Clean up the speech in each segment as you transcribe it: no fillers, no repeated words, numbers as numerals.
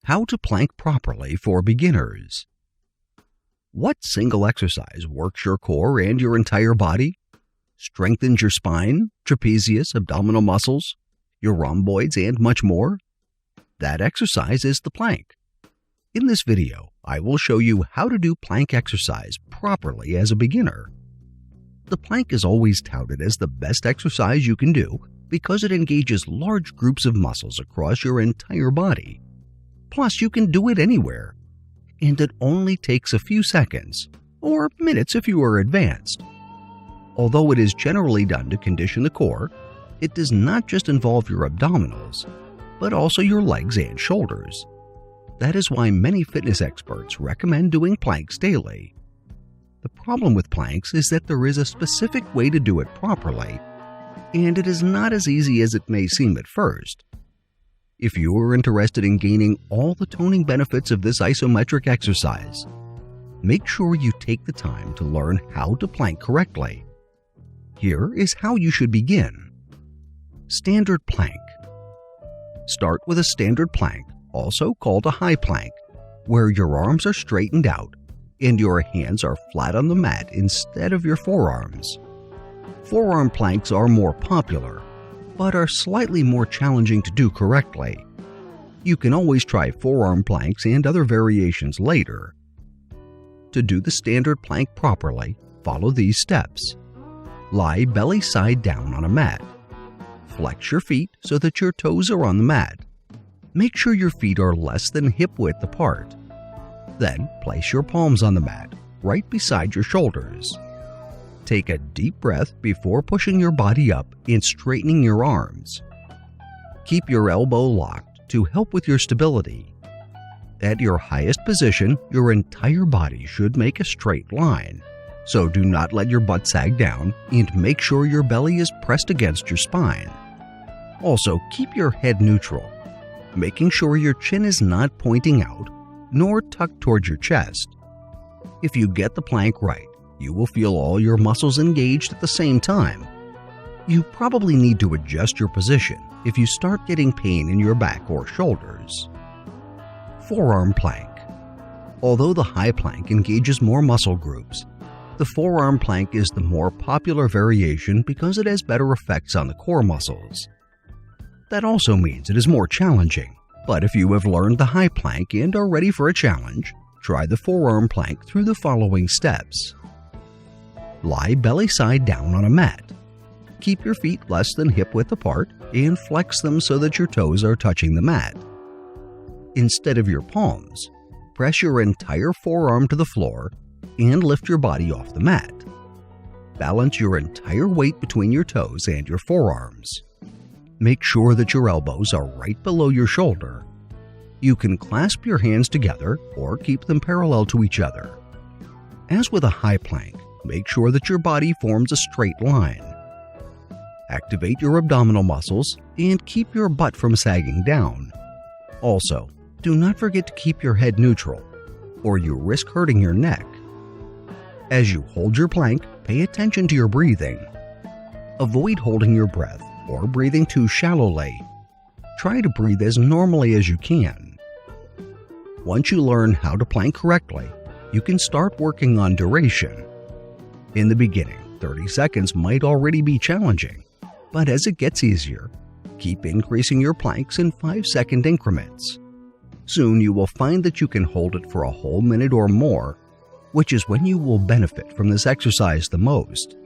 How to plank properly for beginners. What single exercise works your core and your entire body? Strengthens your spine, trapezius, abdominal muscles, your rhomboids, and much more? That exercise is the plank. In this video, I will show you how to do plank exercise properly as a beginner. The plank is always touted as the best exercise you can do because it engages large groups of muscles across your entire body. Plus, you can do it anywhere, and it only takes a few seconds, or minutes if you are advanced. Although it is generally done to condition the core, it does not just involve your abdominals, but also your legs and shoulders. That is why many fitness experts recommend doing planks daily. The problem with planks is that there is a specific way to do it properly, and it is not as easy as it may seem at first. If you are interested in gaining all the toning benefits of this isometric exercise, make sure you take the time to learn how to plank correctly. Here is how you should begin. Standard plank. Start with a standard plank, also called a high plank, where your arms are straightened out and your hands are flat on the mat instead of your forearms. Forearm planks are more popular, but are slightly more challenging to do correctly. You can always try forearm planks and other variations later. To do the standard plank properly, follow these steps. Lie belly side down on a mat. Flex your feet so that your toes are on the mat. Make sure your feet are less than hip width apart. Then place your palms on the mat, right beside your shoulders. Take a deep breath before pushing your body up and straightening your arms. Keep your elbow locked to help with your stability. At your highest position, your entire body should make a straight line, so do not let your butt sag down and make sure your belly is pressed against your spine. Also, keep your head neutral, making sure your chin is not pointing out nor tucked towards your chest. If you get the plank right, you will feel all your muscles engaged at the same time. You probably need to adjust your position if you start getting pain in your back or shoulders. Forearm plank. Although the high plank engages more muscle groups, the forearm plank is the more popular variation because it has better effects on the core muscles. That also means it is more challenging, but if you have learned the high plank and are ready for a challenge, try the forearm plank through the following steps. Lie belly side down on a mat. Keep your feet less than hip width apart and flex them so that your toes are touching the mat. Instead of your palms, press your entire forearm to the floor and lift your body off the mat. Balance your entire weight between your toes and your forearms. Make sure that your elbows are right below your shoulder. You can clasp your hands together or keep them parallel to each other. As with a high plank, make sure that your body forms a straight line. Activate your abdominal muscles and keep your butt from sagging down. Also, do not forget to keep your head neutral, or you risk hurting your neck. As you hold your plank, pay attention to your breathing. Avoid holding your breath or breathing too shallowly. Try to breathe as normally as you can. Once you learn how to plank correctly, you can start working on duration. In the beginning, 30 seconds might already be challenging, but as it gets easier, keep increasing your planks in 5-second increments. Soon you will find that you can hold it for a whole minute or more, which is when you will benefit from this exercise the most.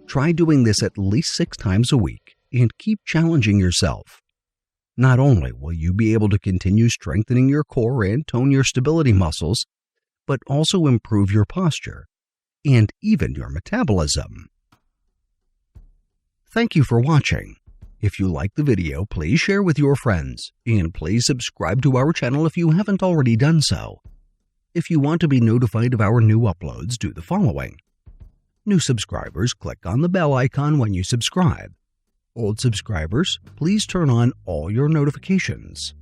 Try doing this at least 6 times a week and keep challenging yourself. Not only will you be able to continue strengthening your core and tone your stability muscles, but also improve your posture and even your metabolism. Thank you for watching. If you liked the video, please share with your friends, and please subscribe to our channel if you haven't already done so. If you want to be notified of our new uploads, do the following. New subscribers, click on the bell icon when you subscribe. Old subscribers, please turn on all your notifications.